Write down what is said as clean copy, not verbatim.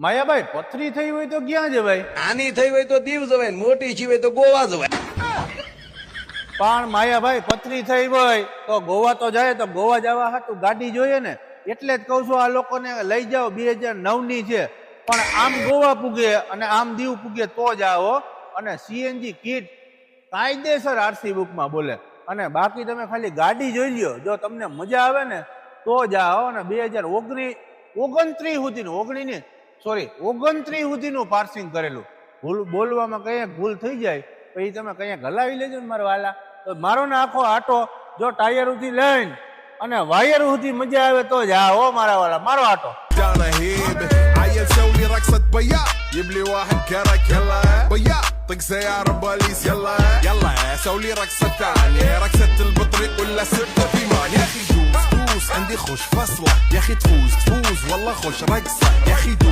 માયાભાઈ પથરી થઈ હોય તો ક્યાં જવાય? આની થઈ હોય તો દીવ જવાય, મોટી છી હોય તો ગોવા જવાય. પણ માયાભાઈ પથરી થઈ હોય તો ગોવા તો જાય, તો ગોવા જવા હાટુ ગાડી જોઈએ ને. એટલે જ કહું છું આ લોકોને લઈ જાઓ, 2009 ની છે, પણ આમ ગોવા પૂગે અને આમ દીવ પૂગે તો જાઓ. અને સીએનજી કિટ કાયદેસર આરસી બુકમાં બોલે. અને બાકી તમે ખાલી ગાડી જોઈ લ્યો, જો તમને મજા આવે ને તો જાઓ. અને 2029 સુધીનું પાર્સિંગ કરેલું. બોલવામાં કંઈક ભૂલ થઈ જાય તો એ તમે કંઈક હલાવી લેજો ને મારા વાલા. તો મારો ને આખો આટો જો ટાયર સુધી લઈને અને વાયર સુધી મજા આવે તો જાઓ મારા વાલા, મારો આટો. انا هيبه عيل سوي رقصة بيا يبلي واحد كرك يلا بيا طق سيارة بوليس يلا يلا سوي رقصة تانية رقصة البطريق ولا سبته في مان يا اخي دوس عندي خوش فصلة يا اخي تفوز والله خوش رقصة يا اخي دوس